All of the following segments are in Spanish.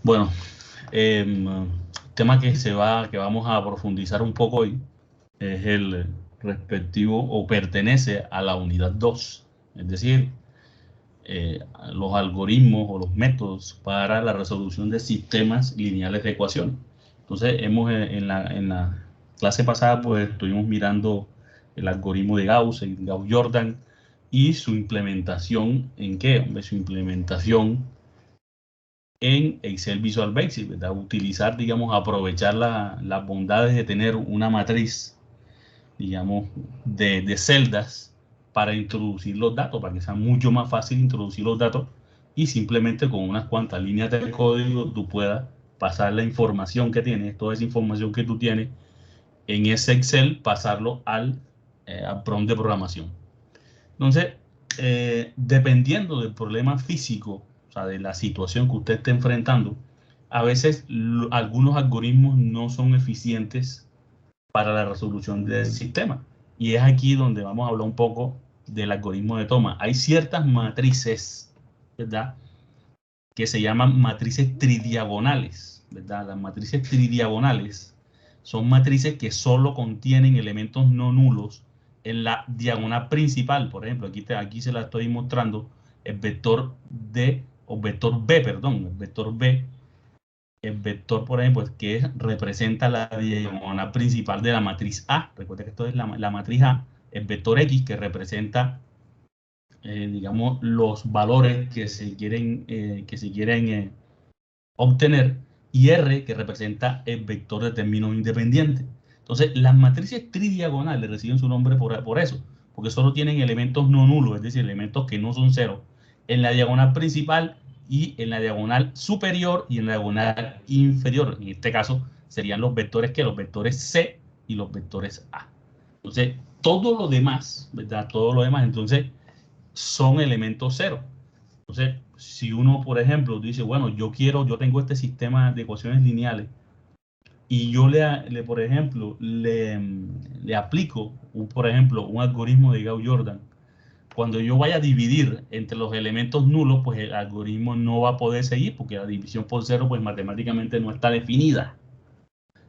Bueno, tema que vamos a profundizar un poco hoy es el respectivo o pertenece a la unidad 2, es decir, los algoritmos o los métodos para la resolución de sistemas lineales de ecuaciones. Entonces, en la clase pasada pues estuvimos mirando el algoritmo de Gauss, el Gauss-Jordan, y su implementación ¿en qué? Su implementación en Excel Visual Basic, ¿verdad? Utilizar, digamos, aprovechar las bondades de tener una matriz, digamos, de celdas para introducir los datos, para que sea mucho más fácil introducir los datos y simplemente con unas cuantas líneas de código tú puedas pasar la información que tienes, toda esa información que tú tienes en ese Excel, pasarlo al prompt de programación. Entonces, dependiendo del problema físico, o sea, de la situación que usted esté enfrentando, a veces algunos algoritmos no son eficientes para la resolución del sistema. Y es aquí donde vamos a hablar un poco del algoritmo de Thomas. Hay ciertas matrices, ¿verdad?, que se llaman matrices tridiagonales, ¿verdad? Las matrices tridiagonales son matrices que solo contienen elementos no nulos en la diagonal principal. Por ejemplo, aquí se la estoy mostrando el vector D, o vector B, perdón, el vector, por ejemplo, que representa la diagonal principal de la matriz A. Recuerda que esto es la matriz A, el vector X, que representa, digamos, los valores que se quieren obtener, y R, que representa el vector de términos independientes. Entonces, las matrices tridiagonales reciben su nombre por eso, porque solo tienen elementos no nulos, es decir, elementos que no son cero, en la diagonal principal y en la diagonal superior y en la diagonal inferior. En este caso serían los vectores los vectores C y los vectores A. Entonces, todo lo demás, ¿verdad? Todo lo demás, entonces, son elementos cero. Entonces, si uno, por ejemplo, dice, bueno, yo tengo este sistema de ecuaciones lineales y yo por ejemplo, le aplico, por ejemplo, un algoritmo de Gauss-Jordan, cuando yo vaya a dividir entre los elementos nulos, pues el algoritmo no va a poder seguir porque la división por cero, pues matemáticamente no está definida.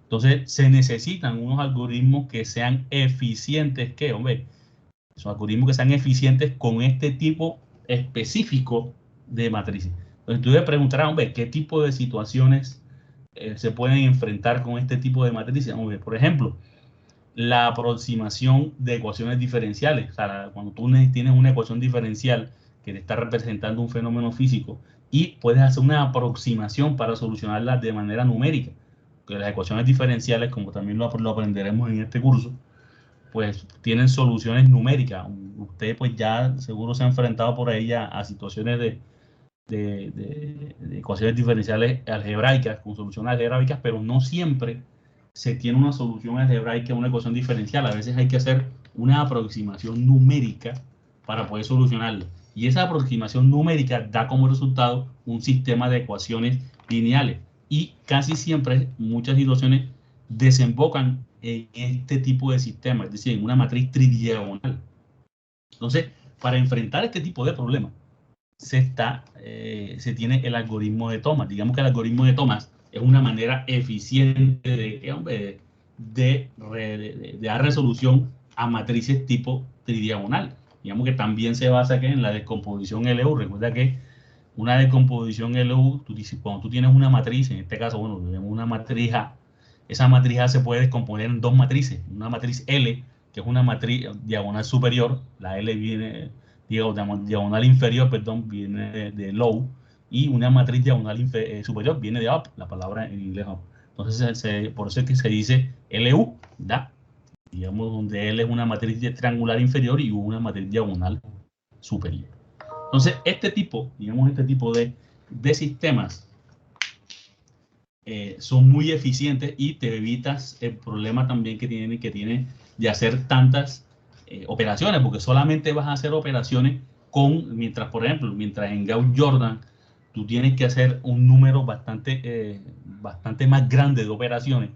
Entonces, se necesitan unos algoritmos que sean eficientes, son algoritmos que sean eficientes con este tipo específico de matrices. Entonces, tú le preguntarás, ¿qué tipo de situaciones se pueden enfrentar con este tipo de matrices? Por ejemplo, la aproximación de ecuaciones diferenciales. O sea, cuando tú tienes una ecuación diferencial que te está representando un fenómeno físico y puedes hacer una aproximación para solucionarla de manera numérica. Porque las ecuaciones diferenciales, como también lo aprenderemos en este curso, pues tienen soluciones numéricas. Usted pues ya seguro se ha enfrentado por ahí a situaciones de ecuaciones diferenciales algebraicas, con soluciones algebraicas, pero no siempre se tiene una solución algebraica a una ecuación diferencial. A veces hay que hacer una aproximación numérica para poder solucionarla. Y esa aproximación numérica da como resultado un sistema de ecuaciones lineales. Y casi siempre, muchas situaciones desembocan en este tipo de sistema, es decir, en una matriz tridiagonal. Entonces, para enfrentar este tipo de problemas, se tiene el algoritmo de Thomas. Digamos que el algoritmo de Thomas es una manera eficiente de dar resolución a matrices tipo tridiagonal. Digamos que también se basa en la descomposición LU. Recuerda que una descomposición LU, cuando tú tienes una matriz, en este caso, bueno, una matriz A, esa matriz A se puede descomponer en dos matrices. Una matriz L, que es una matriz diagonal superior, la L viene, diagonal inferior, perdón, viene de low, y una matriz diagonal superior viene de up, la palabra en inglés up. Entonces, por eso es que se dice LU, ¿da? Digamos, donde L es una matriz triangular inferior y U una matriz diagonal superior. Entonces, este tipo de sistemas son muy eficientes y te evitas el problema también que tiene de hacer tantas operaciones, porque solamente vas a hacer operaciones mientras en Gauss-Jordan tú tienes que hacer un número bastante más grande de operaciones,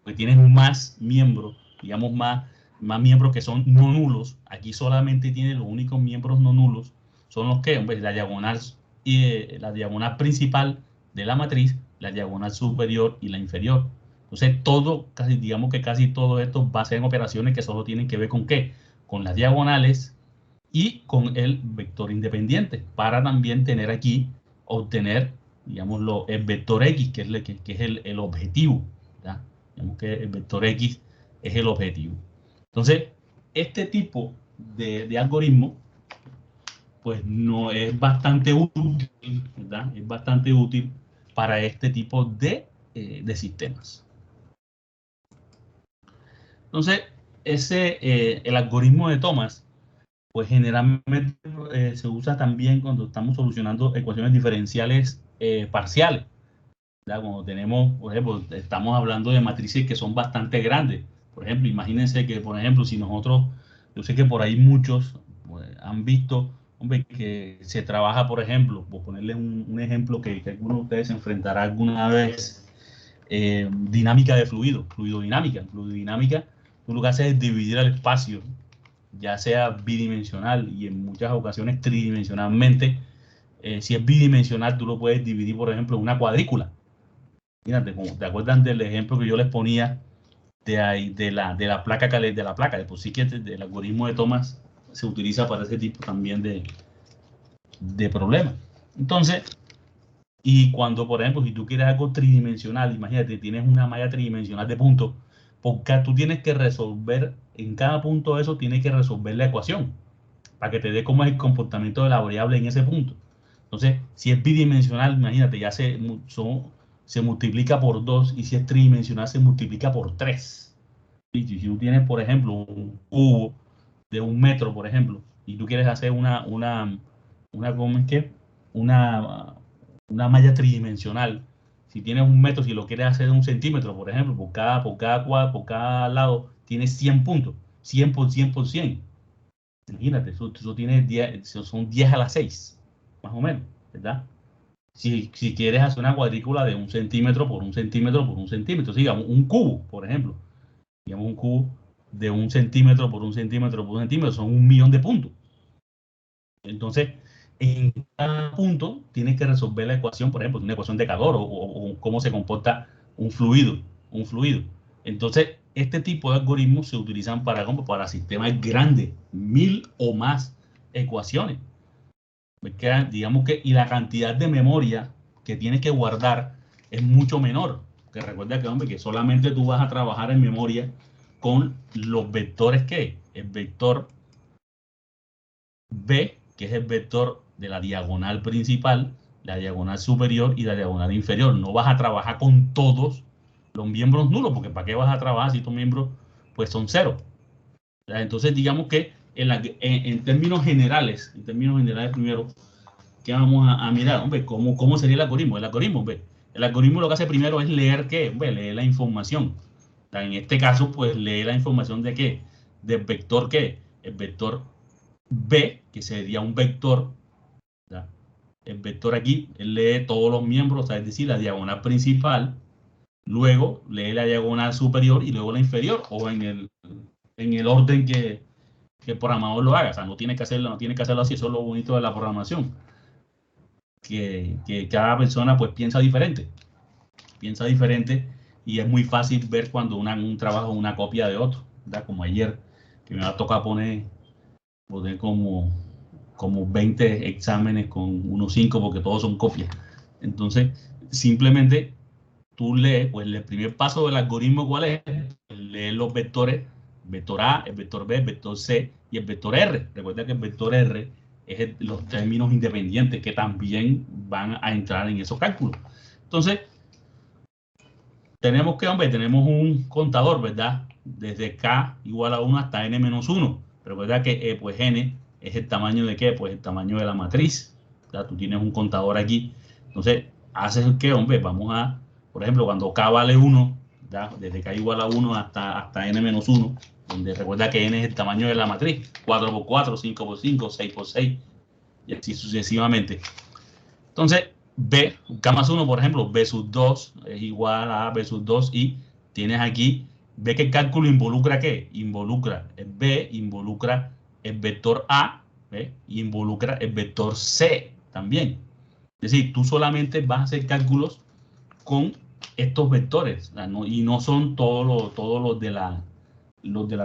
porque tienes más miembros, digamos más miembros que son no nulos. Aquí solamente tienes los únicos miembros no nulos, son los que, la diagonal principal de la matriz la diagonal superior y la inferior. Entonces, todo, casi, digamos que casi todo esto va a ser en operaciones que solo tienen que ver con ¿qué? Con las diagonales y con el vector independiente, para también tener aquí, obtener, digámoslo, el vector X, que es el objetivo, ¿verdad? Digamos que el vector X es el objetivo. Entonces, este tipo de algoritmo, pues no es bastante útil, ¿verdad? Es bastante útil para este tipo de sistemas. Entonces, el algoritmo de Thomas, pues generalmente se usa también cuando estamos solucionando ecuaciones diferenciales parciales. ¿Verdad? Cuando tenemos, por ejemplo, estamos hablando de matrices que son bastante grandes. Por ejemplo, imagínense que, por ejemplo, si nosotros, yo sé que por ahí muchos pues, han visto, hombre, que se trabaja, por ejemplo, por ponerles un ejemplo que algunos de ustedes se enfrentará alguna vez, dinámica de fluidodinámica. Fluidodinámica, tú lo que haces es dividir el espacio, ya sea bidimensional y en muchas ocasiones tridimensionalmente. Si es bidimensional, tú lo puedes dividir, por ejemplo, en una cuadrícula. Fíjate, como te acuerdan del ejemplo que yo les ponía de la placa, pues sí que el algoritmo de Thomas se utiliza para ese tipo también de problemas. Entonces, y cuando, por ejemplo, si tú quieres algo tridimensional, imagínate, tienes una malla tridimensional de puntos, porque tú tienes que resolver, en cada punto de eso, tienes que resolver la ecuación, para que te dé cómo es el comportamiento de la variable en ese punto. Entonces, si es bidimensional, imagínate, ya se multiplica por 2 y si es tridimensional se multiplica por 3. Y si tú tienes, por ejemplo, un cubo de 1 metro, por ejemplo, y tú quieres hacer ¿cómo es que? Una, una malla tridimensional, si tienes 1 metro, si lo quieres hacer de 1 centímetro, por ejemplo, por cada lado, tienes 100 puntos, 100 por 100 por 100. Imagínate, eso tiene 10, son 10 a la 6, más o menos, ¿verdad? Si quieres hacer una cuadrícula de 1 centímetro por 1 centímetro por 1 centímetro, digamos un cubo, por ejemplo, digamos un cubo de 1 centímetro por 1 centímetro por 1 centímetro, son 1 millón de puntos. Entonces, en cada punto tienes que resolver la ecuación, por ejemplo, una ecuación de calor o cómo se comporta un fluido, un fluido. Entonces, este tipo de algoritmos se utilizan para sistemas grandes, 1000 o más ecuaciones. Digamos que, y la cantidad de memoria que tienes que guardar es mucho menor. Que recuerda que, hombre, que solamente tú vas a trabajar en memoria con los vectores que el vector B, que es el vector de la diagonal principal, la diagonal superior y la diagonal inferior. No vas a trabajar con todos los miembros nulos, porque ¿para qué vas a trabajar si tus miembros pues son cero? Entonces, digamos que en términos generales primero, ¿qué vamos a mirar? Hombre, ¿cómo sería el algoritmo? El algoritmo lo que hace primero es leer ¿qué? Hombre, leer la información. En este caso, pues lee la información de ¿qué? Del vector ¿qué? El vector B, que sería un vector, ¿ya? El vector aquí, él lee todos los miembros, es decir, la diagonal principal, luego lee la diagonal superior y luego la inferior, o en el orden que el programador lo haga. O sea, no tiene que hacerlo así, eso es lo bonito de la programación. Que cada persona pues piensa diferente y es muy fácil ver cuando un trabajo es una copia de otro, ¿verdad? Como ayer, que me va a tocar poner como 20 exámenes con unos 5 porque todos son copias. Entonces, simplemente tú lees, pues el primer paso del algoritmo, ¿cuál es? Leer los vectores, vector A, el vector B, el vector C y el vector R. Recuerda que el vector R es los términos independientes que también van a entrar en esos cálculos. Entonces, tenemos un contador, ¿verdad? Desde K igual a 1 hasta N menos 1. Recuerda que pues N es el tamaño de qué? Pues el tamaño de la matriz. ¿Verdad? Tú tienes un contador aquí. Entonces, haces el qué, hombre, por ejemplo, cuando K vale 1, ¿verdad? Desde K igual a 1 hasta N menos 1, donde recuerda que N es el tamaño de la matriz. 4 por 4, 5 por 5, 6 por 6, y así sucesivamente. Entonces, B, K más 1, por ejemplo, B sub 2 es igual a B sub 2 y tienes aquí, ve que el cálculo involucra ¿qué? Involucra el B, involucra el vector A, ¿ve? Y involucra el vector C también. Es decir, tú solamente vas a hacer cálculos con estos vectores, o sea, y no son todos los de la,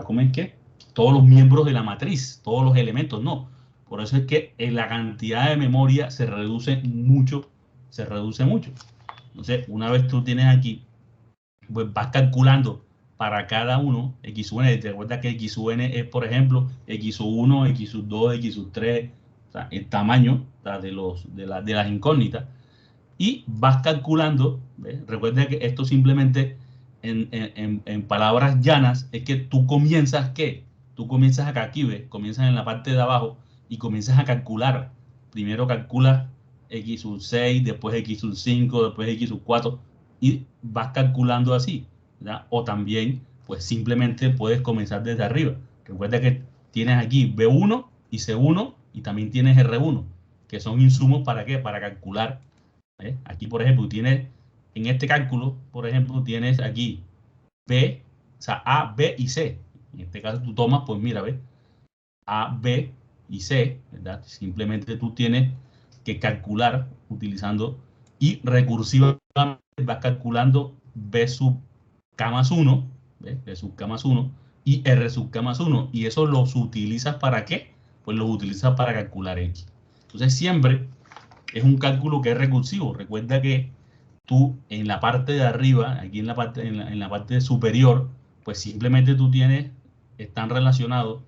¿cómo es que? Todos los miembros de la matriz, todos los elementos, no. Por eso es que la cantidad de memoria se reduce mucho, se reduce mucho. Entonces, una vez tú tienes aquí, pues vas calculando para cada uno X sub n. Te recuerda que X sub n es, por ejemplo, X sub 1, X sub 2, X sub 3, o sea, el tamaño, o sea, de las incógnitas. Y vas calculando, ¿ves? Recuerda que esto simplemente, en palabras llanas, es que tú comienzas, ¿qué? Tú comienzas acá, aquí, ¿ves? Comienzas en la parte de abajo y comienzas a calcular. Primero calculas X sub 6, después X sub 5, después X sub 4, y vas calculando así, ¿verdad? O también, pues simplemente puedes comenzar desde arriba. Recuerda que tienes aquí B1 y C1 y también tienes R1, que son insumos para qué? Para calcular. Aquí, por ejemplo, tienes, en este cálculo, por ejemplo, tienes aquí B, o sea, A, B y C. En este caso tú tomas, pues mira, ¿ves? A, B y C, ¿verdad? Simplemente tú tienes que calcular utilizando y recursivamente vas calculando B sub K más 1, ¿ves? B sub K más 1 y R sub K más 1. Y eso los utilizas ¿para qué? Pues los utilizas para calcular X. Entonces siempre es un cálculo que es recursivo. Recuerda que tú en la parte de arriba, aquí en la parte superior, pues simplemente tú tienes, están relacionados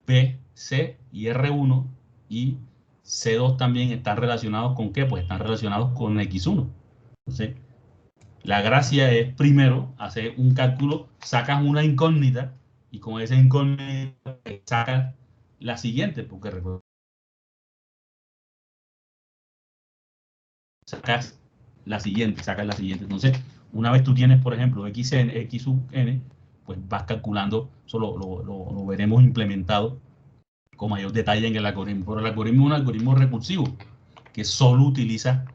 B, C y R1, y C2 también están relacionados con ¿qué? Pues están relacionados con X1. Entonces, la gracia es primero hacer un cálculo, sacas una incógnita y con esa incógnita sacas la siguiente, porque recuerda, sacas sacas la siguiente. Entonces, una vez tú tienes, por ejemplo, X sub n, pues vas calculando, eso lo veremos implementado con mayor detalle en el algoritmo. Pero el algoritmo es un algoritmo recursivo que solo utiliza,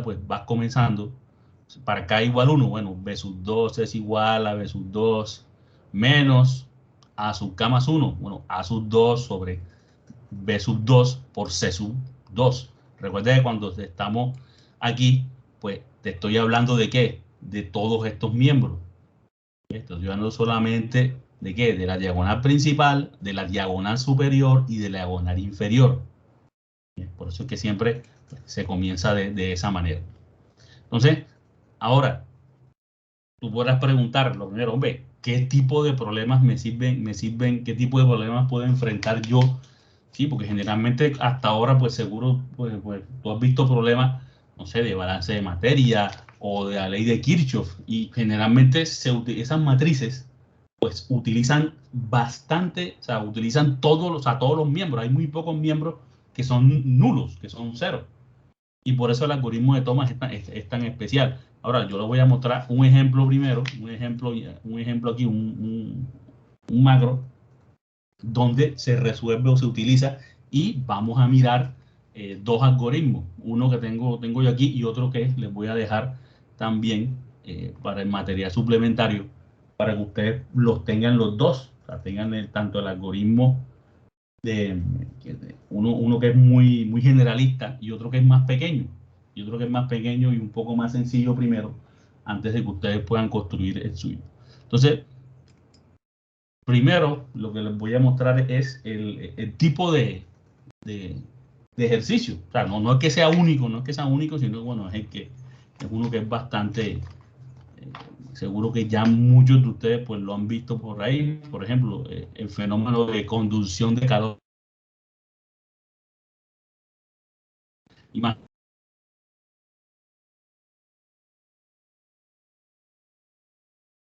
pues vas comenzando, para K igual 1, bueno, B sub 2 es igual a B sub 2 menos A sub K más 1, bueno, A sub 2 sobre B sub 2 por C sub 2. Recuerda que cuando estamos aquí, pues te estoy hablando de qué, de todos estos miembros. Estoy hablando solamente de qué, de la diagonal principal, de la diagonal superior y de la diagonal inferior. Por eso es que siempre se comienza de esa manera. Entonces, ahora, tú podrás preguntar, lo primero, hombre, ¿qué tipo de problemas me sirven, qué tipo de problemas puedo enfrentar yo? Sí, porque generalmente hasta ahora, pues seguro, pues tú has visto problemas, no sé, de balance de materia o de la ley de Kirchhoff, y generalmente esas matrices, pues utilizan bastante, o sea, utilizan todos los miembros. Hay muy pocos miembros que son nulos, que son cero. Y por eso el algoritmo de Thomas es tan especial. Ahora, yo les voy a mostrar un ejemplo primero, un ejemplo aquí, un macro, donde se resuelve o se utiliza, y vamos a mirar dos algoritmos, uno que tengo yo aquí y otro que les voy a dejar también para el material suplementario, para que ustedes los tengan los dos, o sea, tengan tanto el algoritmo de uno que es muy generalista y otro que es más pequeño, y un poco más sencillo primero, antes de que ustedes puedan construir el suyo. Entonces, primero lo que les voy a mostrar es el tipo de ejercicio. O sea, no es que sea único, sino bueno, es uno que es bastante seguro que ya muchos de ustedes pues lo han visto por ahí. Por ejemplo, el fenómeno de conducción de calor. Y más,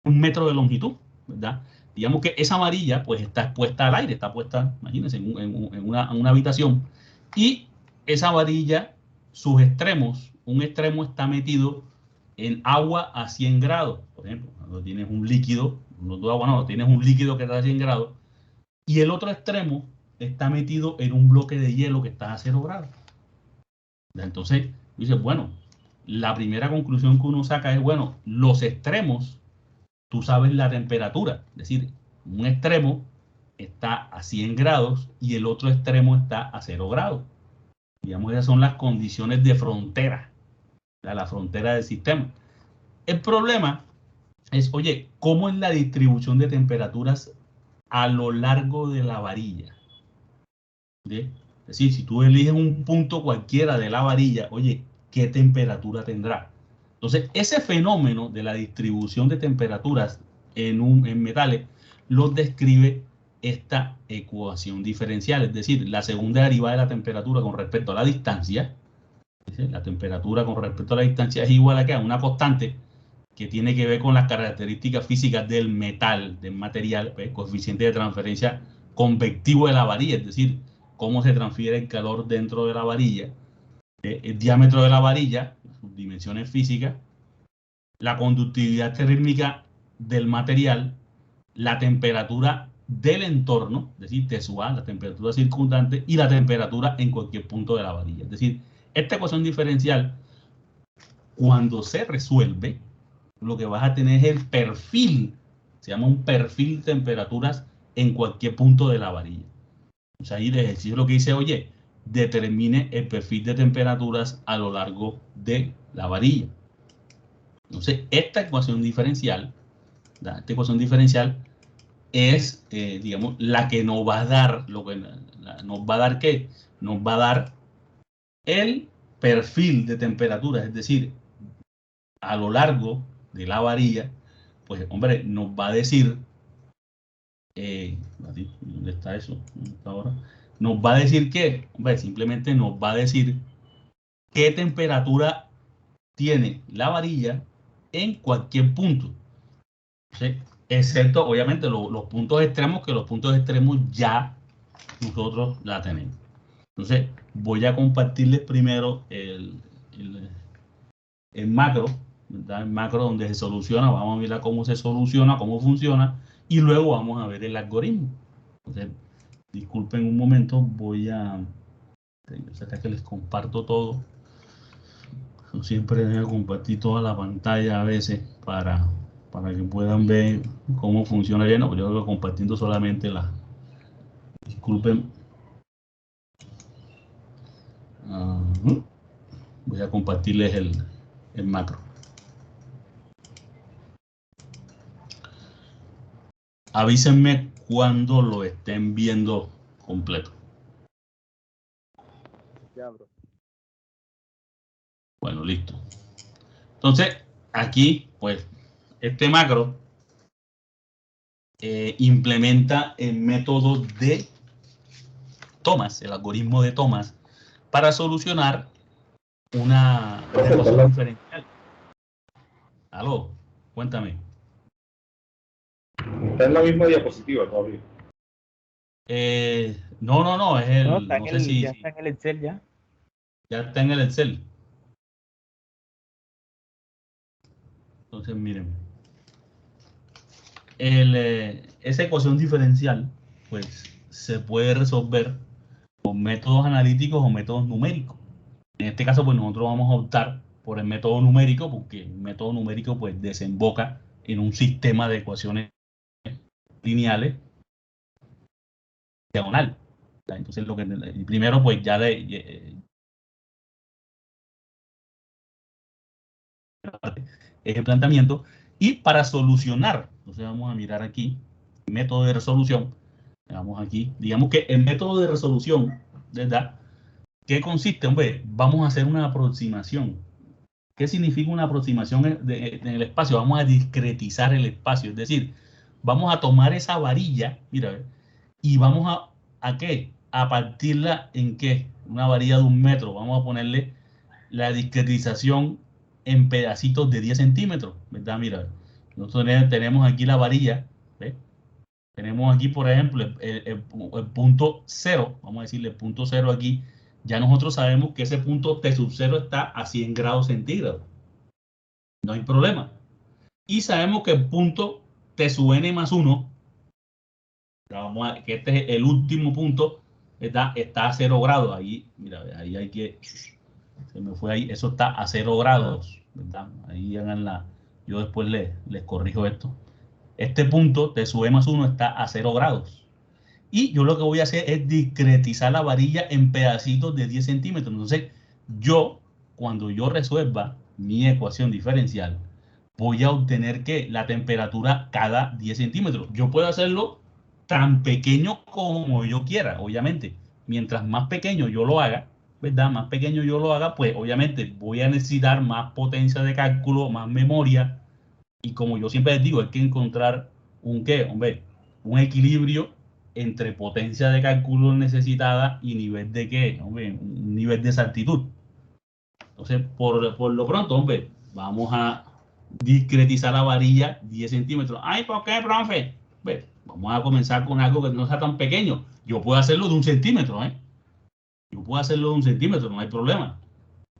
un metro de longitud, ¿verdad? Digamos que esa varilla pues está expuesta al aire, está puesta, imagínense, en una habitación, y esa varilla, sus extremos, un extremo está metido en agua a 100 grados, por ejemplo, cuando tienes un líquido, tienes un líquido que está a 100 grados, y el otro extremo está metido en un bloque de hielo que está a 0 grados. Entonces, dices, bueno, la primera conclusión que uno saca es, bueno, los extremos, tú sabes la temperatura, es decir, un extremo está a 100 grados y el otro extremo está a 0 grados. Digamos, esas son las condiciones de frontera, la frontera del sistema. El problema es, oye, ¿cómo es la distribución de temperaturas a lo largo de la varilla? ¿Sí? Es decir, si tú eliges un punto cualquiera de la varilla, oye, ¿qué temperatura tendrá? Entonces, ese fenómeno de la distribución de temperaturas en metales lo describe esta ecuación diferencial, es decir, la segunda derivada de la temperatura con respecto a la distancia. ¿Sí? La temperatura con respecto a la distancia es igual a una constante que tiene que ver con las características físicas del metal, del material, pues, coeficiente de transferencia convectivo de la varilla, es decir, cómo se transfiere el calor dentro de la varilla, el diámetro de la varilla, sus dimensiones físicas, la conductividad térmica del material, la temperatura del entorno, es decir, T-A, la temperatura circundante, y la temperatura en cualquier punto de la varilla. Es decir, esta ecuación diferencial, cuando se resuelve, lo que vas a tener es el perfil, se llama un perfil de temperaturas en cualquier punto de la varilla. O sea, ahí el ejercicio lo que dice, oye, determine el perfil de temperaturas a lo largo de la varilla. Entonces, esta ecuación diferencial es, digamos, la que nos va a dar, nos va a dar ¿qué? Nos va a dar el perfil de temperaturas, es decir, a lo largo de la varilla, pues, hombre, nos va a decir, ¿dónde está eso? ¿Dónde está ahora? Nos va a decir qué, hombre, simplemente nos va a decir qué temperatura tiene la varilla en cualquier punto. ¿Sí? Excepto, obviamente, los puntos extremos, que los puntos extremos ya nosotros la tenemos. Entonces, voy a compartirles primero el macro, ¿verdad? El macro donde se soluciona, vamos a mirar cómo se soluciona, cómo funciona, y luego vamos a ver el algoritmo. Entonces, disculpen un momento, voy a... Hasta que les comparto todo. Yo siempre debo compartir toda la pantalla a veces para que puedan ver cómo funciona bien. No, yo voy compartiendo solamente la... Disculpen. Voy a compartirles el macro. Avísenme cuando lo estén viendo completo. Ya, bro. Bueno, listo. Entonces, aquí, pues, este macro implementa el método de Thomas, el algoritmo de Thomas, para solucionar una ecuación diferencial. Aló, cuéntame. Está en la misma diapositiva todavía. No, es el... No, está no en sé el, si... ya está en el Excel ya. Ya está en el Excel. Entonces, miren. Esa ecuación diferencial, pues, se puede resolver con métodos analíticos o métodos numéricos. En este caso, pues, nosotros vamos a optar por el método numérico, porque el método numérico, pues, desemboca en un sistema de ecuaciones lineales diagonal. Entonces, primero, pues, ya es el planteamiento. Y para solucionar, entonces vamos a mirar aquí, método de resolución. Vamos aquí, digamos que el método de resolución, ¿verdad? ¿Qué consiste? Hombre, vamos a hacer una aproximación. ¿Qué significa una aproximación en el espacio? Vamos a discretizar el espacio, es decir, vamos a tomar esa varilla, mira, y vamos ¿a qué? A partirla en qué? Una varilla de 1 metro. Vamos a ponerle la discretización en pedacitos de 10 centímetros, ¿verdad? Mira, nosotros tenemos aquí la varilla, ¿ves? Tenemos aquí, por ejemplo, el punto 0, vamos a decirle el punto 0 aquí. Ya nosotros sabemos que ese punto T sub 0 está a 100 grados centígrados. No hay problema. Y sabemos que el punto T sub n más 1, que este es el último punto, está a 0 grados. Ahí, mira, ahí hay que... Se me fue ahí. Eso está a 0 grados, ¿verdad? Ahí hagan yo después les corrijo esto. Este punto T sub e más 1 está a 0 grados. Y yo lo que voy a hacer es discretizar la varilla en pedacitos de 10 centímetros. Entonces, cuando yo resuelva mi ecuación diferencial, voy a obtener que la temperatura cada 10 centímetros. Yo puedo hacerlo tan pequeño como yo quiera, obviamente. Mientras más pequeño yo lo haga, ¿verdad? Más pequeño yo lo haga, pues obviamente voy a necesitar más potencia de cálculo, más memoria. Y como yo siempre les digo, hay que encontrar un qué, hombre, un equilibrio entre potencia de cálculo necesitada y nivel de qué, hombre, un nivel de exactitud. Entonces, por lo pronto, hombre, vamos a discretizar la varilla 10 centímetros. Ay, ¿por qué, profe? Ve, vamos a comenzar con algo que no sea tan pequeño. Yo puedo hacerlo de 1 centímetro, ¿eh? Yo puedo hacerlo de 1 centímetro, no hay problema.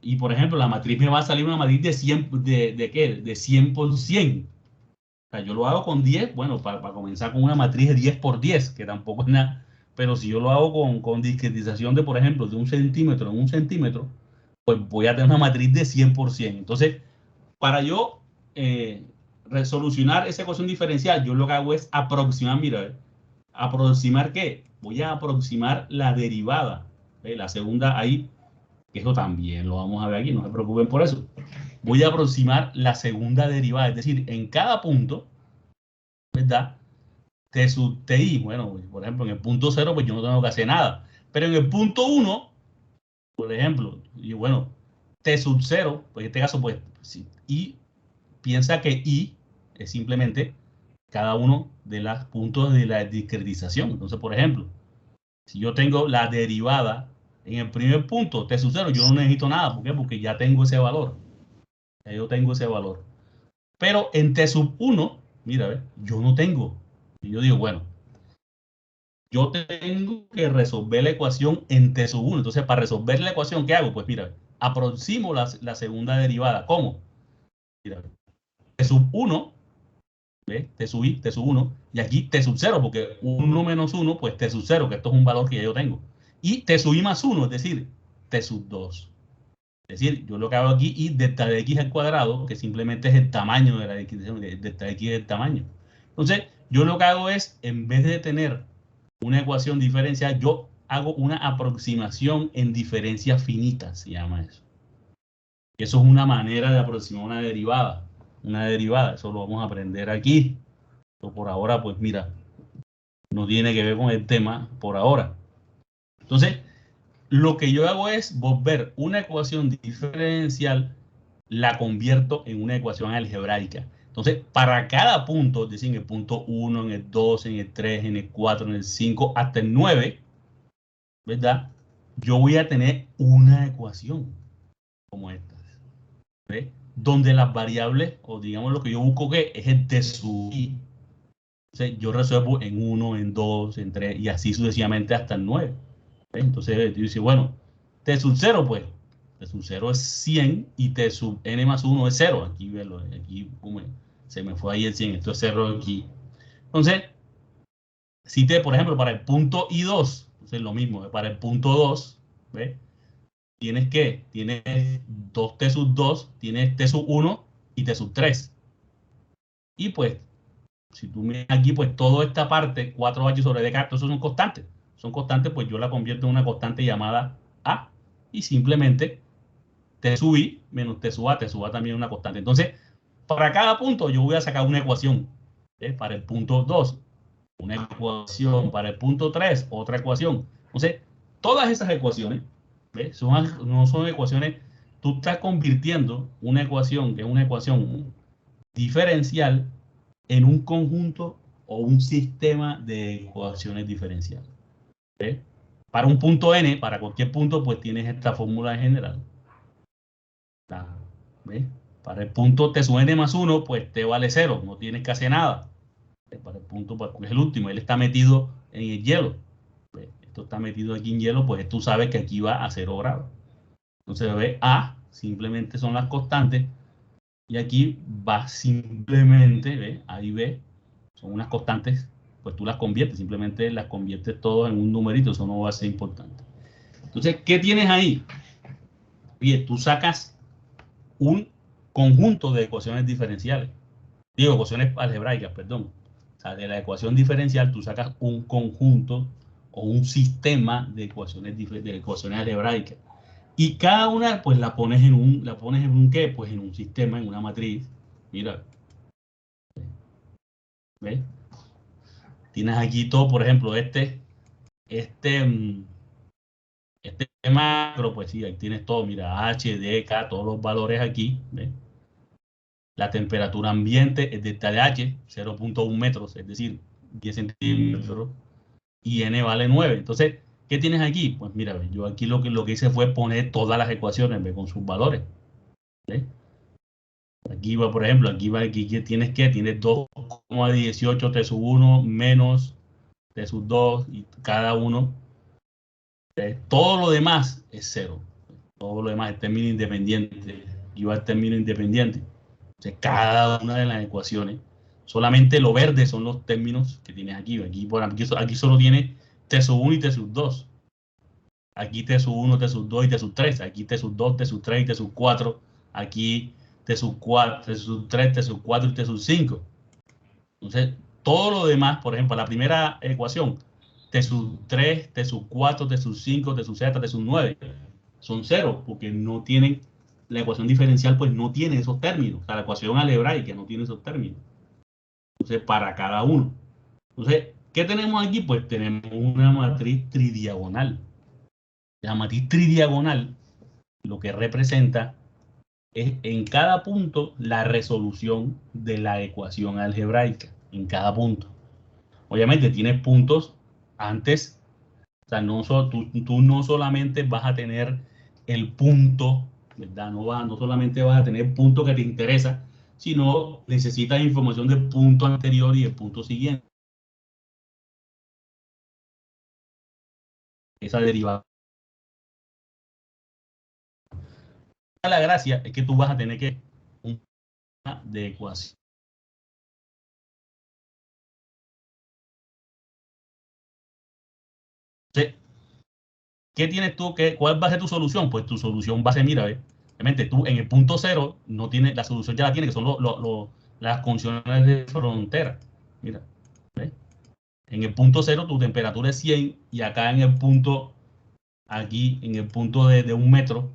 Y, por ejemplo, la matriz me va a salir una matriz de 100, ¿de qué? De 100 por 100. O sea, yo lo hago con 10, bueno, para comenzar con una matriz de 10 por 10, que tampoco es nada. Pero si yo lo hago con discretización de, por ejemplo, de 1 centímetro en 1 centímetro, pues voy a tener una matriz de 100 por 100. Entonces, para yo resolucionar esa ecuación diferencial, yo lo que hago es aproximar, mira, ¿aproximar qué? Voy a aproximar la derivada. La segunda ahí, que eso también lo vamos a ver aquí, no se preocupen por eso. Voy a aproximar la segunda derivada, es decir, en cada punto, ¿verdad? T sub ti, bueno, por ejemplo, en el punto 0, pues yo no tengo que hacer nada. Pero en el punto 1, por ejemplo, y bueno, T sub 0, pues en este caso, pues, sí, y piensa que I es simplemente cada uno de los puntos de la discretización. Entonces, por ejemplo, si yo tengo la derivada en el primer punto, T sub 0, yo no necesito nada. ¿Por qué? Porque ya tengo ese valor. Ya yo tengo ese valor. Pero en T sub 1, mira, ¿ves? Yo no tengo. Y yo digo, bueno, yo tengo que resolver la ecuación en T sub 1. Entonces, para resolver la ecuación, ¿qué hago? Pues mira, aproximo la segunda derivada. ¿Cómo? Mira, T sub 1, ¿ves? T sub I, T sub 1, y aquí T sub 0, porque 1 menos 1, pues T sub 0, que esto es un valor que ya yo tengo. Y T sub I más 1, es decir, T sub 2. Es decir, yo lo que hago aquí, y delta de x al cuadrado, que simplemente es el tamaño de la discriminación, delta de x es el tamaño. Entonces, yo lo que hago es, en vez de tener una ecuación diferencial, yo hago una aproximación en diferencias finitas, se llama eso. Y eso es una manera de aproximar una derivada. Una derivada, eso lo vamos a aprender aquí. Pero por ahora, pues mira, no tiene que ver con el tema por ahora. Entonces, lo que yo hago es volver una ecuación diferencial, la convierto en una ecuación algebraica. Entonces, para cada punto, es decir, en el punto 1, en el 2, en el 3, en el 4, en el 5, hasta el 9, ¿verdad? Yo voy a tener una ecuación como esta, ¿ves? Donde las variables, o digamos lo que yo busco que es el T sub I. Entonces, yo resuelvo en 1, en 2, en 3 y así sucesivamente hasta el 9. ¿Ves? Entonces, yo dice, bueno, T sub 0, pues, T sub 0 es 100 y T sub n más 1 es 0. Aquí, velo, aquí se me fue ahí el 100, esto es 0 aquí. Entonces, si te, por ejemplo, para el punto I2, entonces lo mismo, para el punto 2, ¿ves? Tienes que, tienes 2T sub 2, tienes T sub 1 y T sub 3. Y pues, si tú miras aquí, pues toda esta parte, 4H sobre D, esos son constantes. Son constantes, pues yo la convierto en una constante llamada A. Y simplemente T sub I menos T sub A también es una constante. Entonces, para cada punto yo voy a sacar una ecuación. Para el punto 2, una ecuación. Para el punto 3, otra ecuación. Entonces, todas esas ecuaciones, ¿ves? No son ecuaciones, tú estás convirtiendo una ecuación, que es una ecuación diferencial, en un conjunto o un sistema de ecuaciones diferenciales. ¿Ves? Para un punto n, para cualquier punto, pues tienes esta fórmula general. ¿Ves? Para el punto T sub n más 1, pues T vale 0, no tienes que hacer nada. Para el punto, pues es el último, él está metido en el hielo. ¿Ves? Esto está metido aquí en hielo, pues tú sabes que aquí va a 0 grados. Entonces, ¿ves? A simplemente son las constantes y aquí va simplemente, ¿ves? Ahí ves, son unas constantes, pues tú las conviertes, simplemente las conviertes todo en un numerito, eso no va a ser importante. Entonces, ¿qué tienes ahí? Bien, tú sacas un conjunto de ecuaciones diferenciales, digo, ecuaciones algebraicas, perdón. O sea, de la ecuación diferencial tú sacas un conjunto o un sistema de ecuaciones algebraicas. Y cada una, pues la pones en un ¿qué? Pues en un sistema, en una matriz, Mira. ¿Ves? Tienes aquí todo, por ejemplo, este macro, pues sí, ahí tienes todo, mira, H, D, K, todos los valores aquí, ¿ves? La temperatura ambiente es de TH, 0.1 metros, es decir, 10 centímetros, y N vale 9. Entonces, ¿qué tienes aquí? Pues mira, yo aquí lo que hice fue poner todas las ecuaciones, ¿ves? Con sus valores, ¿ves? Aquí va, por ejemplo, aquí tienes 2,18 T sub 1 menos T sub 2 y cada uno. Todo lo demás es cero. Todo lo demás es término independiente. Aquí va el término independiente. Entonces, cada una de las ecuaciones, solamente lo verde son los términos que tienes aquí. Aquí solo tiene T sub 1 y T sub 2. Aquí T sub 1, T sub 2 y T sub 3. Aquí T sub 2, T sub 3 y T sub 4. Aquí T sub 4, T sub 3, T sub 4 y T sub 5. Entonces, todo lo demás, por ejemplo, la primera ecuación, T sub 3, T sub 4, T sub 5, T sub Z, T sub 9, son cero, porque no tienen, la ecuación diferencial pues no tiene esos términos. O sea, la ecuación algebraica no tiene esos términos. Entonces, para cada uno. Entonces, ¿qué tenemos aquí? Pues tenemos una matriz tridiagonal. La matriz tridiagonal lo que representa es en cada punto la resolución de la ecuación algebraica. En cada punto. Obviamente tienes puntos antes, o sea, tú no solamente vas a tener el punto, ¿verdad? No solamente vas a tener el punto que te interesa, sino necesitas información del punto anterior y del punto siguiente. Esa derivada. La gracia es que tú vas a tener que una de ecuación. Entonces, ¿qué tienes tú? ¿Cuál va a ser tu solución? Pues tu solución va a ser, mira, obviamente tú en el punto cero no tienes, la solución ya la tienes, que son las condiciones de frontera. Mira, ¿ves? En el punto cero tu temperatura es 100 y acá en el punto, aquí en el punto de 1 metro,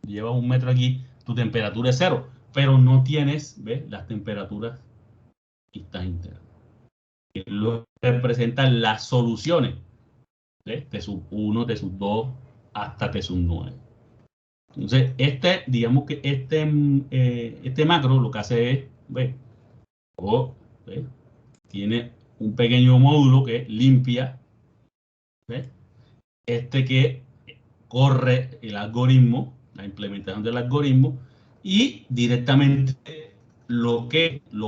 llevas 1 metro aquí, tu temperatura es 0, pero no tienes, ¿ves? Las temperaturas que están internas. Que lo representan las soluciones, ¿ves? T sub 1, T sub 2, hasta T sub 9. Entonces, digamos que este macro lo que hace es, ¿ves? ¿Ves? Tiene un pequeño módulo que limpia, ¿ves? Que corre el algoritmo, la implementación del algoritmo, y directamente lo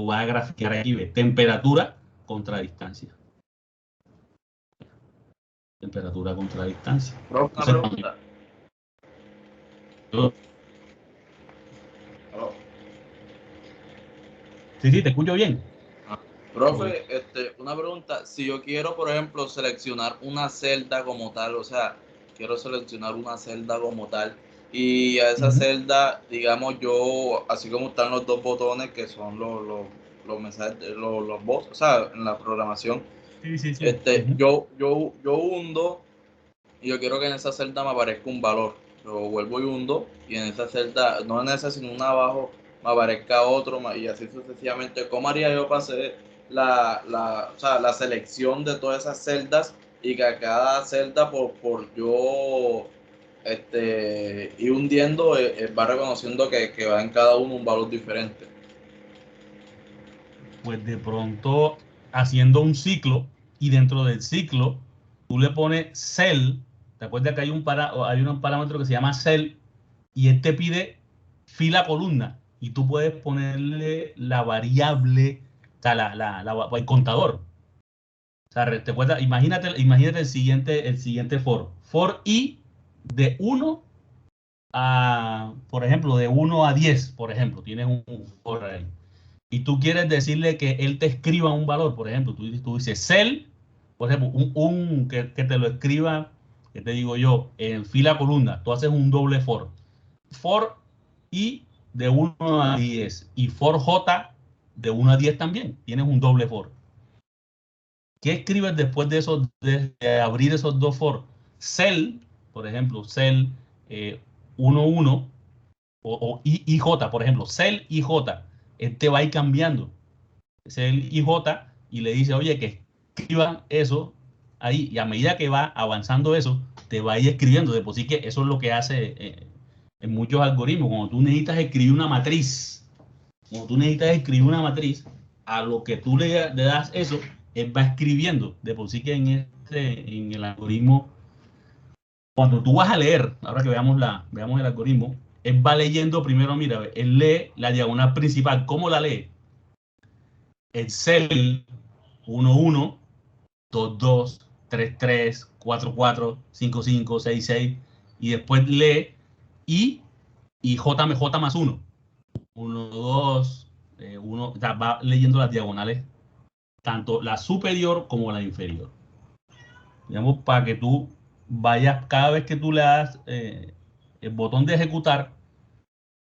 va a graficar aquí, ¿ves? Temperatura contra distancia. Temperatura contra distancia. Profe, una pregunta. Sí, te escucho bien. Profe, una pregunta. Si yo quiero, por ejemplo, seleccionar una celda como tal, o sea, quiero seleccionar una celda como tal, y a esa celda, digamos, yo, así como están los dos botones que son los mensajes, los bots, o sea, en la programación, Sí. yo hundo y yo quiero que en esa celda me aparezca un valor. Yo vuelvo y hundo y en esa celda, no en esa, sino una abajo, me aparezca otro y así sucesivamente. ¿Cómo haría yo para hacer o sea, la selección de todas esas celdas y que a cada celda por yo ir hundiendo va reconociendo que va en cada uno un valor diferente? Pues de pronto haciendo un ciclo y dentro del ciclo tú le pones cell. ¿Te acuerdas que hay un parámetro que se llama cell y él te pide fila columna y tú puedes ponerle la variable, o sea, el contador? O sea, te acuerdas, imagínate el siguiente for i de 1 a, por ejemplo, de 1 a 10, por ejemplo, tienes un for ahí. Y tú quieres decirle que él te escriba un valor, por ejemplo, tú dices cell, por ejemplo, que te lo escriba, que te digo yo, en fila columna, tú haces un doble for i de 1 a 10 y for j de 1 a 10 también, tienes un doble for. ¿Qué escribes después de eso, de abrir esos dos for? Cell, por ejemplo, cell 1, 1 o IJ, por ejemplo, cell IJ. él te va a ir cambiando. Ese es el IJ y le dice, oye, que escriba eso ahí, y a medida que va avanzando eso, te va a ir escribiendo. De por sí que eso es lo que hace en muchos algoritmos. Cuando tú necesitas escribir una matriz, a lo que tú le das eso, él va escribiendo. De por sí que en el algoritmo, cuando tú vas a leer, ahora que veamos el algoritmo, él va leyendo primero, mira, él lee la diagonal principal. ¿Cómo la lee? El cel 1, 2, 2, 3, 3, 4, 4, 5, 5, 6, 6, y después lee y J más 1. 1, 2, 1, o sea, va leyendo las diagonales, tanto la superior como la inferior. Digamos, para que tú vayas, cada vez que tú le das el botón de ejecutar,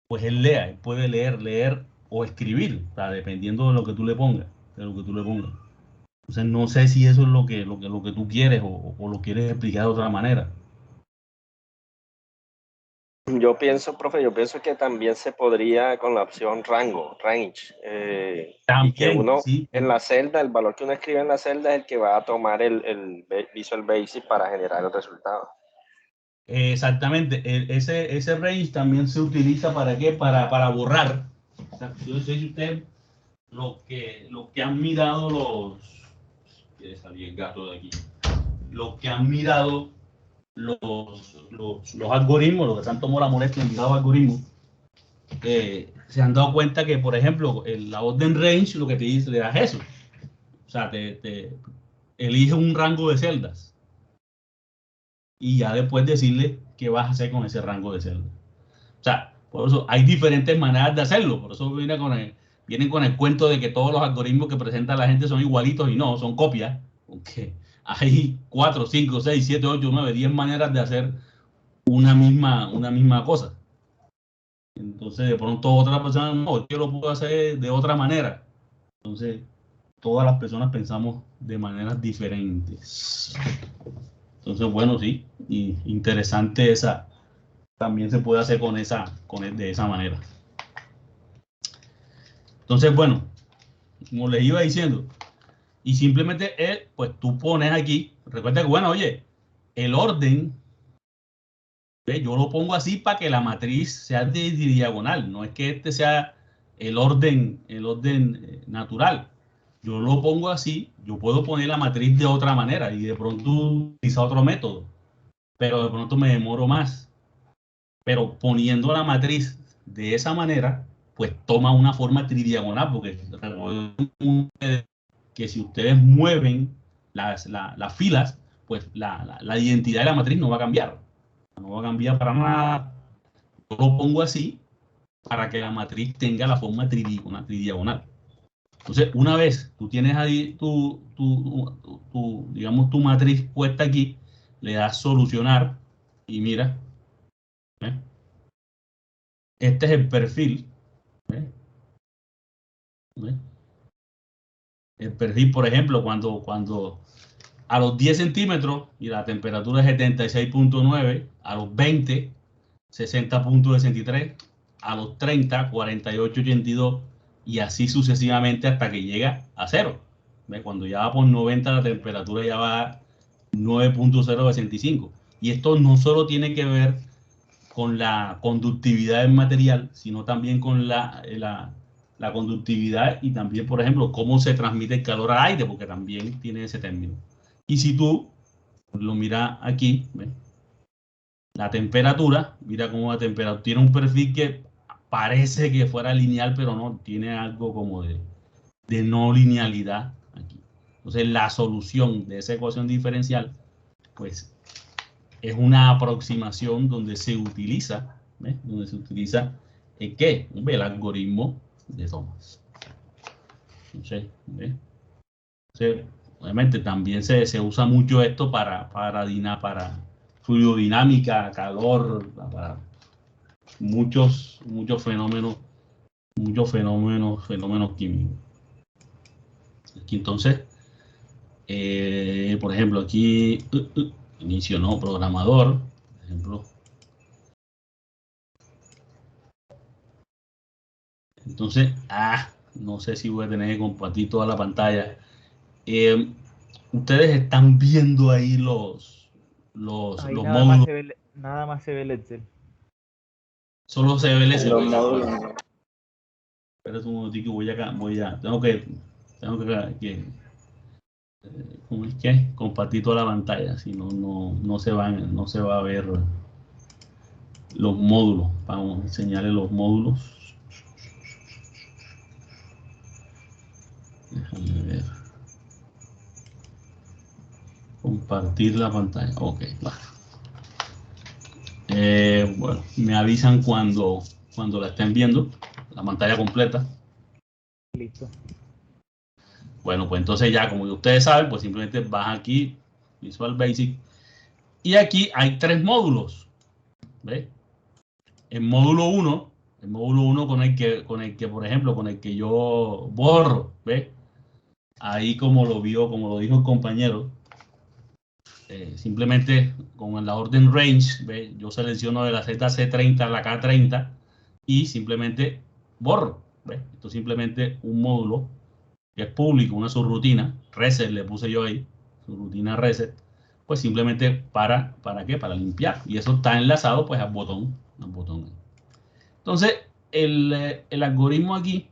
pues él puede leer o escribir, o sea, dependiendo de lo que tú le pongas, Entonces no sé si eso es lo que tú quieres o lo quieres explicar de otra manera. Yo pienso, profe, que también se podría con la opción range, y que También, uno sí. en la celda, el valor que uno escribe en la celda es el que va a tomar el Visual Basic para generar el resultado. Exactamente. Ese range también se utiliza ¿para qué? Para borrar. O sea, yo no sé si ustedes lo que han mirado quiere salir el gato de aquí. Los que han mirado los algoritmos, los que se han tomado la molestia de mirar los algoritmos, se han dado cuenta que, por ejemplo, la orden range lo que te dice, le das eso. O sea, te elige un rango de celdas y ya después decirle qué vas a hacer con ese rango de celdas. O sea, por eso hay diferentes maneras de hacerlo. Por eso vienen con el cuento de que todos los algoritmos que presenta la gente son igualitos, y no, son copias. Porque hay 4, 5, 6, 7, 8, 9, 10 maneras de hacer una misma cosa. Entonces, de pronto otra persona, no, yo lo puedo hacer de otra manera. Entonces, todas las personas pensamos de maneras diferentes. Entonces, bueno, sí, y interesante esa. También se puede hacer de esa manera. Entonces, bueno, como les iba diciendo, y simplemente pues tú pones aquí, recuerda que, bueno, oye, el orden, yo lo pongo así para que la matriz sea de diagonal, no es que este sea el orden natural. Yo lo pongo así, yo puedo poner la matriz de otra manera y de pronto utilizar otro método, pero de pronto me demoro más. Pero poniendo la matriz de esa manera, pues toma una forma tridiagonal, porque que si ustedes mueven las filas, pues la identidad de la matriz no va a cambiar. No va a cambiar para nada. Yo lo pongo así para que la matriz tenga la forma tridiagonal. Entonces, una vez tú tienes ahí digamos, tu matriz puesta aquí, le das solucionar y mira, ¿eh? Este es el perfil. ¿Eh? ¿Eh? El perfil, por ejemplo, cuando a los 10 centímetros y la temperatura es 76.9, a los 20, 60.63, a los 30, 48.82, y así sucesivamente hasta que llega a 0. Cuando ya va por 90, la temperatura ya va a 9.065. Y esto no solo tiene que ver con la conductividad del material, sino también con la conductividad y también, por ejemplo, cómo se transmite el calor al aire, porque también tiene ese término. Y si tú lo miras aquí, ¿ves? La temperatura, mira cómo la temperatura tiene un perfil que parece que fuera lineal, pero no, tiene algo como de no linealidad aquí. Entonces, la solución de esa ecuación diferencial, pues, es una aproximación donde se utiliza, ¿ves? ¿Qué? El algoritmo de Thomas. Entonces, obviamente también se usa mucho esto para fluidodinámica, calor, para muchos fenómenos químicos. Aquí entonces, por ejemplo, aquí inicio, ¿no? Programador, por ejemplo. Entonces, no sé si voy a tener que compartir toda la pantalla. Ustedes están viendo ahí los Ahí módulos. nada más se ve el Excel. Solo se ve el Excel. Los módulos. Espérate un momentico, tengo que ¿cómo es que? Compartir toda la pantalla, si no, no se va a ver los módulos. Vamos a enseñarles los módulos. Déjame ver. Compartir la pantalla. Ok, vale. Bueno, me avisan cuando la estén viendo, la pantalla completa. Listo. Bueno, pues entonces ya, como ustedes saben, pues simplemente vas aquí, Visual Basic, y aquí hay 3 módulos. ¿Ves? El módulo 1 con el que, por ejemplo, con el que yo borro, ¿ves? Ahí como lo dijo el compañero, simplemente con la orden range, ¿ves? Yo selecciono de la ZC30 a la K30 y simplemente borro, ¿ves? Esto es simplemente un módulo que es público, una subrutina, reset le puse yo ahí, subrutina reset, pues simplemente ¿para qué? Para limpiar. Y eso está enlazado pues al botón. Entonces, el algoritmo aquí,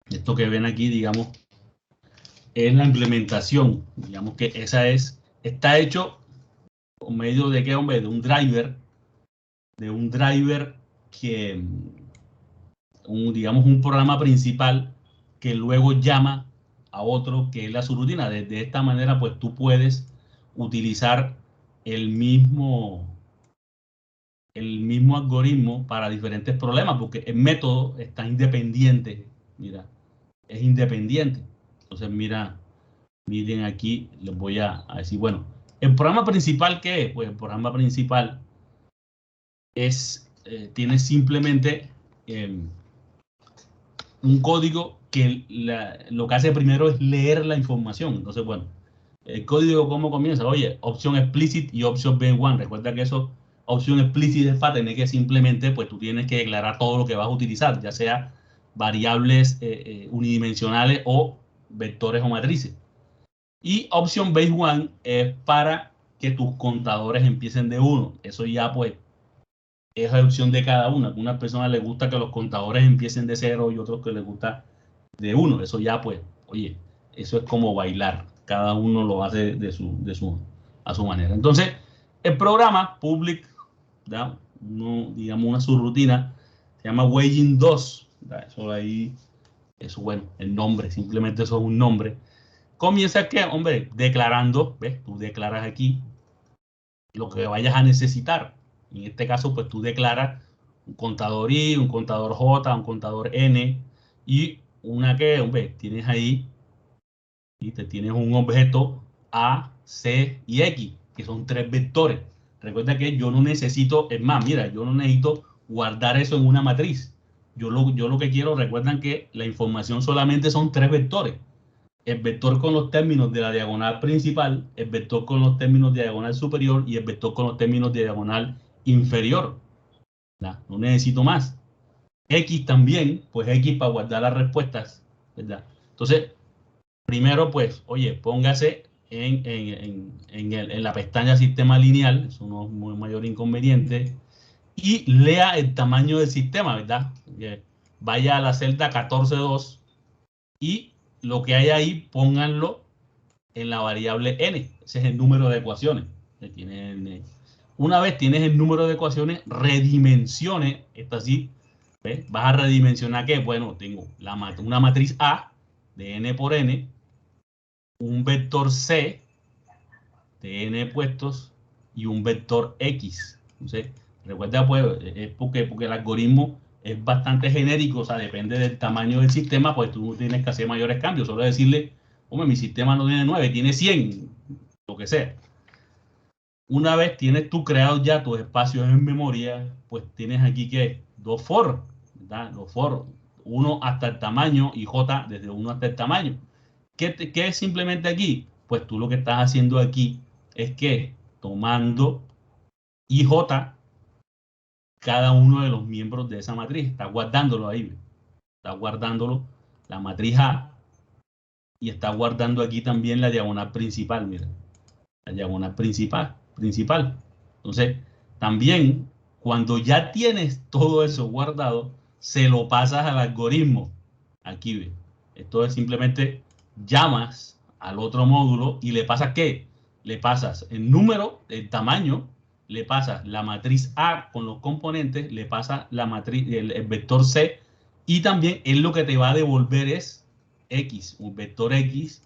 esto que ven aquí, digamos, es la implementación, digamos que está hecho por medio de qué, hombre, de un driver que, digamos, un programa principal que luego llama a otro que es la subrutina. De esta manera, pues tú puedes utilizar el mismo algoritmo para diferentes problemas, porque el método está independiente. Mira, es independiente. Entonces, miren aquí, les voy a decir, bueno, el programa principal, ¿qué es? Pues el programa principal tiene simplemente un código que lo que hace primero es leer la información. Entonces, bueno, el código, ¿cómo comienza? Oye, opción explicit y opción B1. Recuerda que eso, opción explicit es para tener que simplemente, pues tú tienes que declarar todo lo que vas a utilizar, ya sea variables unidimensionales o vectores o matrices. Y opción base1 es para que tus contadores empiecen de 1. Eso ya, pues, es la opción de cada una. A algunas personas les gusta que los contadores empiecen de 0 y otros que les gusta de 1. Eso ya, pues, oye, eso es como bailar. Cada uno lo hace a su manera. Entonces, el programa public, digamos una subrutina, se llama Waging 2. Eso ahí, eso bueno, el nombre, simplemente eso es un nombre. Comienza que, hombre, declarando, ¿ves? Tú declaras aquí lo que vayas a necesitar. En este caso, pues tú declaras un contador I, un contador J, un contador N y una que, hombre, tienes ahí y te tienes un objeto A, C y X, que son 3 vectores. Recuerda que yo no necesito, es más, mira, yo no necesito guardar eso en una matriz. Yo lo que quiero, recuerdan que la información solamente son 3 vectores. El vector con los términos de la diagonal principal, el vector con los términos de diagonal superior y el vector con los términos de diagonal inferior. ¿Verdad? No necesito más. X también, pues X para guardar las respuestas, ¿verdad? Entonces, primero, pues, oye, póngase en la pestaña sistema lineal, eso no es muy mayor inconveniente, y lea el tamaño del sistema, ¿verdad? Vaya a la celda 14.2 y lo que hay ahí, pónganlo en la variable n. Ese es el número de ecuaciones. Una vez tienes el número de ecuaciones, redimensione, esta así, ¿ves? Vas a redimensionar ¿qué? Bueno, tengo una matriz A de n por n, un vector C de n puestos y un vector X. Entonces, recuerda, pues, es porque el algoritmo es bastante genérico, o sea, depende del tamaño del sistema, pues tú no tienes que hacer mayores cambios, solo decirle, hombre, mi sistema no tiene 9, tiene 100, lo que sea. Una vez tienes tú creado ya tus espacios en memoria, pues tienes aquí que 2 for, ¿verdad? Los for, 1 hasta el tamaño y J desde 1 hasta el tamaño. ¿Qué es simplemente aquí? Pues tú lo que estás haciendo aquí es que tomando y J, cada uno de los miembros de esa matriz. Está guardándolo ahí. Está guardándolo la matriz A y está guardando aquí también la diagonal principal, mira. La diagonal principal. Entonces, también, cuando ya tienes todo eso guardado, se lo pasas al algoritmo. Aquí ve. Esto es simplemente llamas al otro módulo y le pasas ¿qué? Le pasas el número, el tamaño, le pasas la matriz A con los componentes, le pasas la matriz, el vector C, y también él lo que te va a devolver es X, un vector X,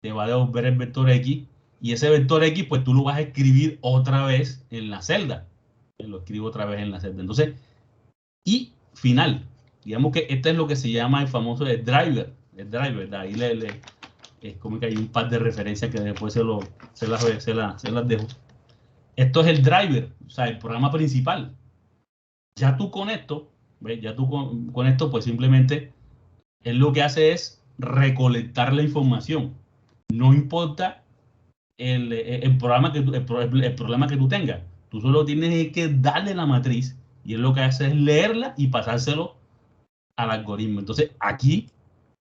te va a devolver el vector X, y ese vector X, pues tú lo vas a escribir otra vez en la celda. Lo escribo otra vez en la celda. Entonces, y final. Digamos que este es lo que se llama el famoso driver. El driver, de ahí es como que hay un par de referencias que después se las dejo. Esto es el driver, o sea, el programa principal. Ya tú con esto, ¿ves? Ya tú con esto, pues simplemente él lo que hace es recolectar la información. No importa el problema que tú tengas. Tú solo tienes que darle la matriz y él lo que hace es leerla y pasárselo al algoritmo. Entonces, aquí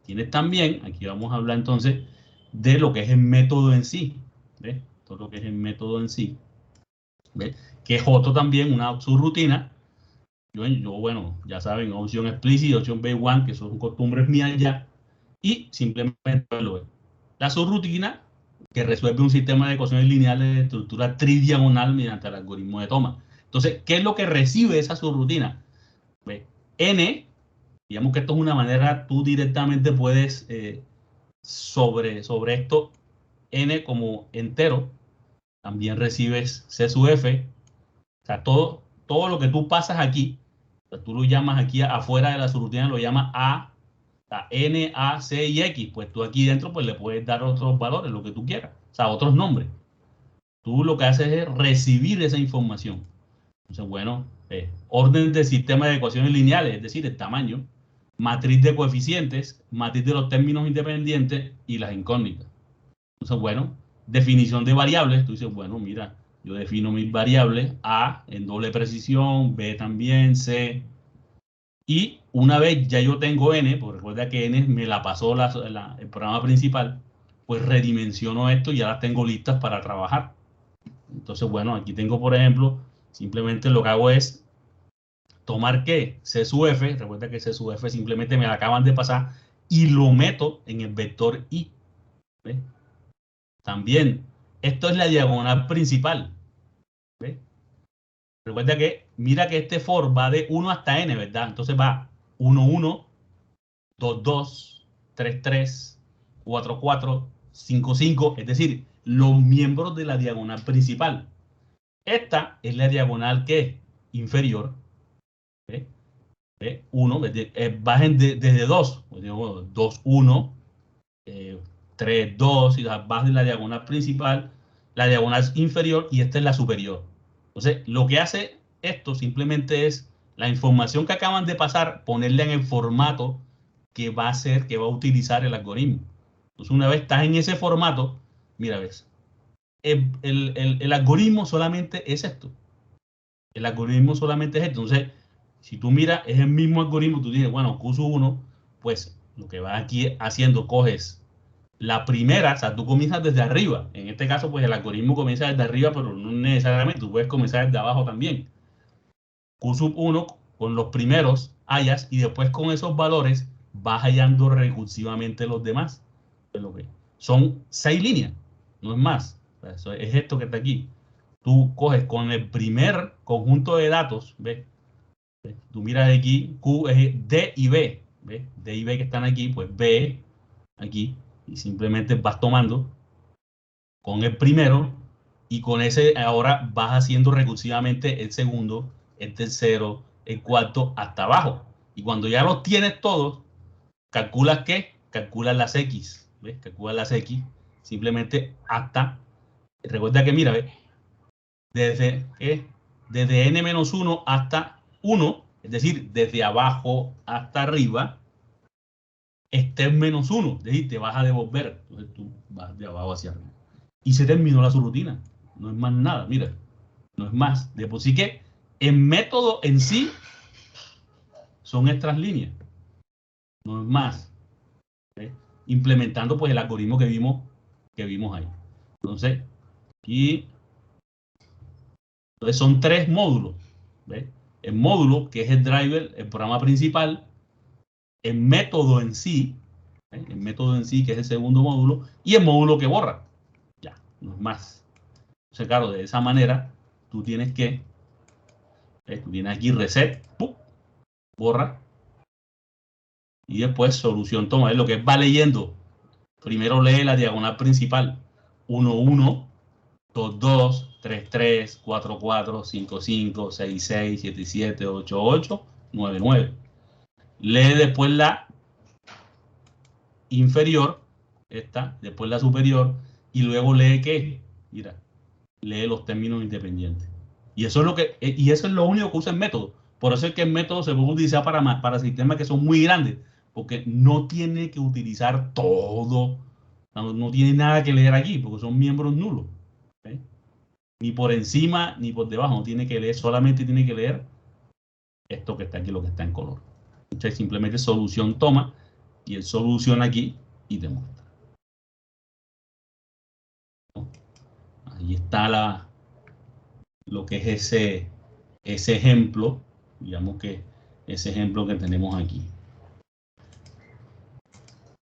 tienes también, aquí vamos a hablar entonces de lo que es el método en sí. ¿Ves? Todo lo que es el método en sí. ¿Ves? Que es otro también, una subrutina. Yo, bueno, ya saben, opción explícita, opción B1, que son costumbres mías ya. Y simplemente lo es. La subrutina que resuelve un sistema de ecuaciones lineales de estructura tridiagonal mediante el algoritmo de toma. Entonces, ¿qué es lo que recibe esa subrutina? ¿Ves? N, digamos que esto es una manera, tú directamente puedes sobre esto, N como entero, también recibes C sub F, o sea, todo lo que tú pasas aquí, o sea, tú lo llamas aquí afuera de la subrutina, lo llamas A, N, A, C y X, pues tú aquí dentro pues le puedes dar otros valores, lo que tú quieras, o sea, otros nombres. Tú lo que haces es recibir esa información. Entonces, bueno, orden del sistema de ecuaciones lineales, es decir, el tamaño, matriz de coeficientes, matriz de los términos independientes y las incógnitas. Entonces, bueno, definición de variables. Tú dices, bueno, mira, yo defino mis variables A en doble precisión, B también, C. Y una vez ya yo tengo N, pues recuerda que N me la pasó el programa principal, pues redimensiono esto y ya las tengo listas para trabajar. Entonces, bueno, aquí tengo, por ejemplo, simplemente lo que hago es tomar ¿qué? C sub F, recuerda que C sub F simplemente me la acaban de pasar y lo meto en el vector I. ¿Ves? También, esto es la diagonal principal. ¿Ves? Recuerda que, mira que este for va de 1 hasta n, ¿verdad? Entonces va 1, 1, 2, 2, 3, 3, 4, 4, 5, 5, es decir, los miembros de la diagonal principal. Esta es la diagonal que es inferior. ¿Ves? 1, bajen desde 2, 2, 1, 3, 2, y vas de la diagonal principal, la diagonal inferior y esta es la superior. Entonces, lo que hace esto simplemente es la información que acaban de pasar, ponerla en el formato que va a utilizar el algoritmo. Entonces, una vez estás en ese formato, mira, ves, el algoritmo solamente es esto. El algoritmo solamente es esto. Entonces, si tú miras, es el mismo algoritmo, tú dices, bueno, Q1, pues lo que vas aquí haciendo, coges la primera, o sea, tú comienzas desde arriba. En este caso, pues el algoritmo comienza desde arriba, pero no necesariamente, tú puedes comenzar desde abajo también. Q1 con los primeros hallas y después con esos valores vas hallando recursivamente los demás. Son 6 líneas, no es más. O sea, eso es esto que está aquí. Tú coges con el primer conjunto de datos, ¿ves? Tú miras aquí, Q es D y B, ¿ves? D y B que están aquí, pues B aquí, y simplemente vas tomando con el primero y con ese ahora vas haciendo recursivamente el segundo, el tercero, el cuarto, hasta abajo. Y cuando ya los tienes todos, calculas ¿qué? Calculas las X, ¿ves? Calculas las X, simplemente hasta, recuerda que mira, ¿ves? Desde n-1 hasta 1, es decir, desde abajo hasta arriba, este es -1, es decir, te vas a devolver. Entonces tú vas de abajo hacia arriba. Y se terminó la subrutina. No es más nada, mira. no es más. De por sí que el método en sí son estas líneas, no es más. ¿Okay? Implementando pues el algoritmo que vimos ahí. Entonces, aquí son 3 módulos. ¿Ves? El módulo, que es el driver, el programa principal, el método en sí, el método en sí, que es el segundo módulo, y el módulo que borra. Ya, no es más. Entonces, claro, de esa manera, tú tienes que, tú tienes aquí reset, ¡pum! Borra, y después solución toma. Es lo que va leyendo. Primero lee la diagonal principal, 1, 1, 2, 2, 3, 3, 4, 4, 5, 5, 6, 6, 7, 7, 8, 8, 9, 9. Lee después la inferior, esta, después la superior, y luego lee ¿qué? Mira, lee los términos independientes. Y eso es lo único que usa el método. Por eso es que el método se puede utilizar para sistemas que son muy grandes, porque no tiene que utilizar todo, no tiene nada que leer aquí, porque son miembros nulos. ¿Okay? Ni por encima ni por debajo, no tiene que leer, solamente tiene que leer esto que está aquí, lo que está en color. Entonces simplemente solución toma y él soluciona aquí y te muestra. ¿No? Ahí está lo que es ese ejemplo, digamos que ese ejemplo que tenemos aquí.